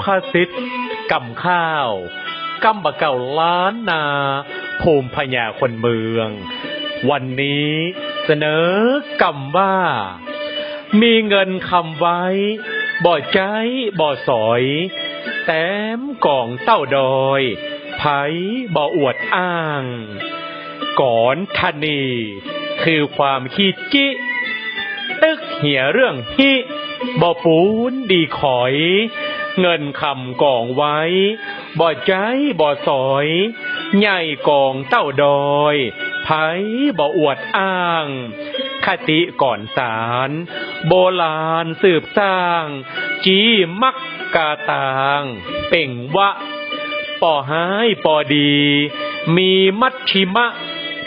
ภาษิตกำข้าวกำบะเก่าล้านนาภูมิพญาคนเมืองวันนี้เสนอกำว่ามีเงินคำไว้บ่ใจบ่สอยแต้มกองเต้าดอยไผบ่อวดอ้างก่อนทนีคือความขี้จิตึกเหี่ยเรื่องฮิบ่ปูนดีขอยเงินคำกองไว้บ่ใจบ่สอยใหญ่กองเต้าดอยไผบ่อวดอ้างคติก่อนสารโบราณสืบสร้างจีมักกาตางเป่งวะป่อหายป่อดีมีมัชชิมะ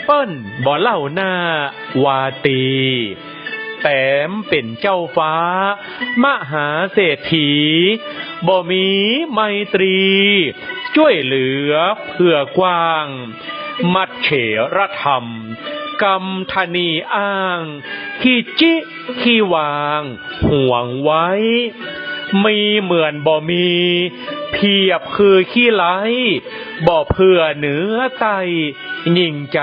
เปิ้นบ่เล่าหน้าวาตีแต้มเป็นเจ้าฟ้ามหาเศรษฐีบ่มีไมตรีช่วยเหลือเพื่อกว้างมัดเฉรธรรมกำธนีอ้างขี้จิขี้วางห่วงไว้มีเหมือนบ่มีเพียบคือขี้ไหลบ่เพื่อเหนือไตยิ่งใจ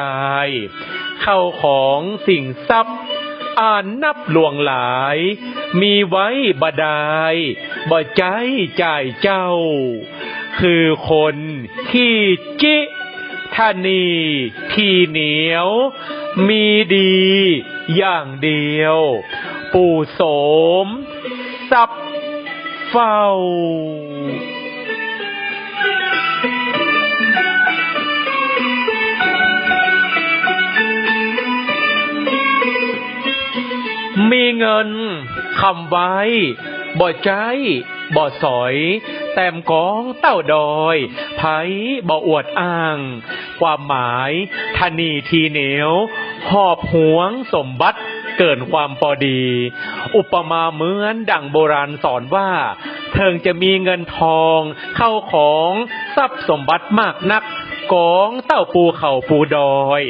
เข้าของสิ่งทรัพย์อ่านนับหลวงหลายมีไว้บดายบ่ใจจ่ายเจ้าคือคนขี้จิธนีที่เหนียวมีดีอย่างเดียวปู่โสมทรัพย์เฝ้ามีเงินคำไว้บ่ใจบ่สอยแต้มกองเต้าดอยไผบ่อวดอ้างความหมายธนีทีเหนียวหอบหวงสมบัติเกินความพอดีอุปมาเหมือนดั่งโบราณสอนว่าเทิงจะมีเงินทองเข้าของทรัพย์สมบัติมากนักกองเต้าปูเข่าปูดอย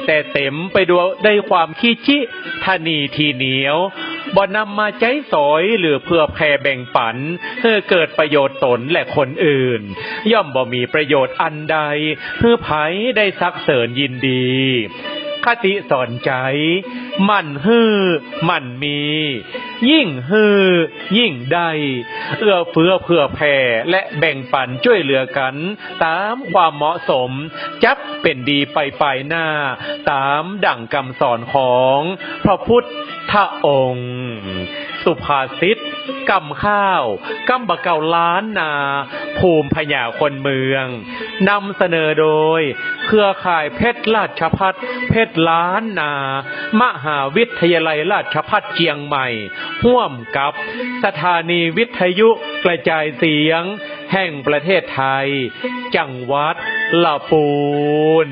แต่เต็มไปด้วยความขี้ชิธนีทีเหนียวบ่นำมาใจสอยหรือเพื่อแผ่แบ่งปันเพื่อเกิดประโยชน์ตนและคนอื่นย่อมบ่มีประโยชน์อันใดเพื่อไผได้สักเสริญยินดีคติสอนใจมั่นฮื้อมั่นมียิ่งฮื้อยิ่งได้เอื้อเฟื้อเผื่อแผ่และแบ่งปันช่วยเหลือกันตามความเหมาะสมจับเป็นดีไปหน้าตามดั่งคำสอนของพระพุทธองค์สุภาษิตกำข้าวกำบะเก่าล้านนาภูมิพญาคนเมืองนำเสนอโดยเครือข่ายเพชรราชภัฏเพชรล้านนามหาวิทยาลัยราชภัฏเชียงใหม่ร่วมกับสถานีวิทยุกระจายเสียงแห่งประเทศไทยจังหวัดลำพูน